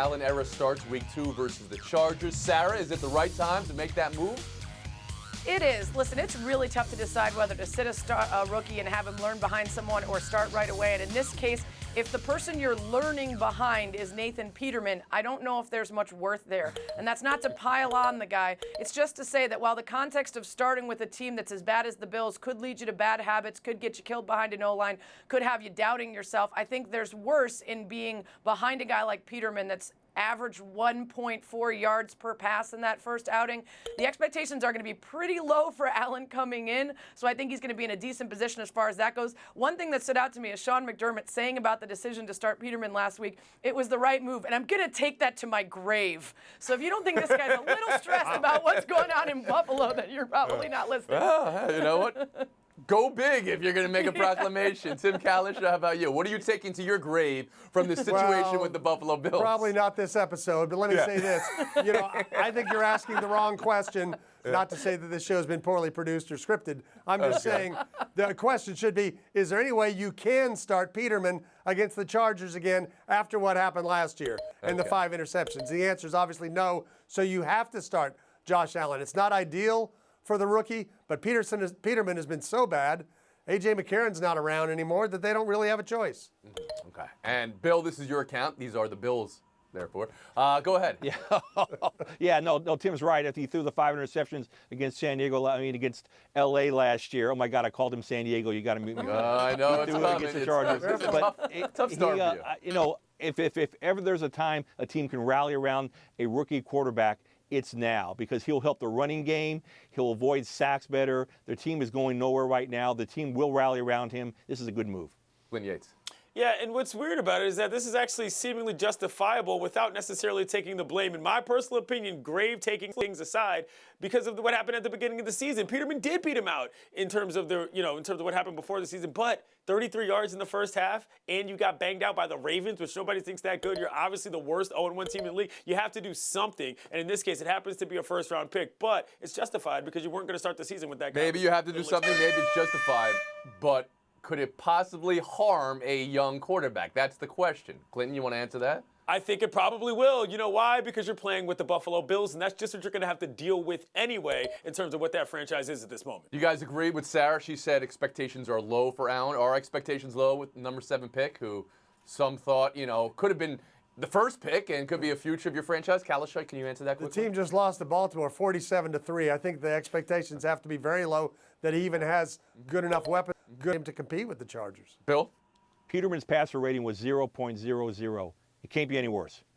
Allen era starts week 2 versus the Chargers. Sarah, is it the right time to make that move? It is. Listen, it's really tough to decide whether to sit a rookie and have him learn behind someone or start right away. And in this case, if the person you're learning behind is Nathan Peterman, I don't know if there's much worth there. And that's not to pile on the guy. It's just to say that while the context of starting with a team that's as bad as the Bills could lead you to bad habits, could get you killed behind an O-line, could have you doubting yourself, I think there's worse in being behind a guy like Peterman that's average 1.4 yards per pass in that first outing. The expectations are going to be pretty low for Allen coming in, so I think he's going to be in a decent position as far as that goes. One thing that stood out to me is Sean McDermott saying about the decision to start Peterman last week, it was the right move, and I'm going to take that to my grave. So if you don't think this guy's a little stressed about what's going on in Buffalo, then you're probably not listening. Well, you know what? Go big if you're going to make a proclamation. Tim Cowlishaw, how about you? What are you taking to your grave from this situation with the Buffalo Bills? Probably not this episode, but let me say this. You know, I think you're asking the wrong question. Not to say that this show has been poorly produced or scripted. I'm just saying the question should be, is there any way you can start Peterman against the Chargers again after what happened last year and the 5 interceptions? The answer is obviously no, so you have to start Josh Allen. It's not ideal for the rookie, but Peterman has been so bad, A.J. McCarron's not around anymore, that they don't really have a choice. Okay. And, Bill, this is your account. These are the Bills, therefore. Go ahead. Yeah. No, Tim's right. If he threw the 5 interceptions against against L.A. last year, oh, my God, I called him San Diego. You got to mute me. I know. It's tough. Against the Chargers. Tough start for you. You know, if ever there's a time a team can rally around a rookie quarterback, it's now, because he'll help the running game. He'll avoid sacks better. Their team is going nowhere right now. The team will rally around him. This is a good move. Glenn Yates. Yeah, and what's weird about it is that this is actually seemingly justifiable without necessarily taking the blame. In my personal opinion, grave taking things aside, because of what happened at the beginning of the season. Peterman did beat him out in terms of what happened before the season, but 33 yards in the first half, and you got banged out by the Ravens, which nobody thinks that good. You're obviously the worst 0-1 team in the league. You have to do something, and in this case, it happens to be a first-round pick, but it's justified because you weren't going to start the season with that guy. Maybe you have to do something. Maybe it's justified, but could it possibly harm a young quarterback? That's the question. Clinton, you want to answer that? I think it probably will. You know why? Because you're playing with the Buffalo Bills, and that's just what you're going to have to deal with anyway in terms of what that franchise is at this moment. You guys agree with Sarah? She said expectations are low for Allen. Are expectations low with number 7 pick, who some thought, could have been the first pick and could be a future of your franchise? Cowlishaw, can you answer that quickly? The team just lost to Baltimore 47-3. I think the expectations have to be very low that he even has good enough weapons to compete with the Chargers. Bill? Peterman's passer rating was 0.00. It can't be any worse.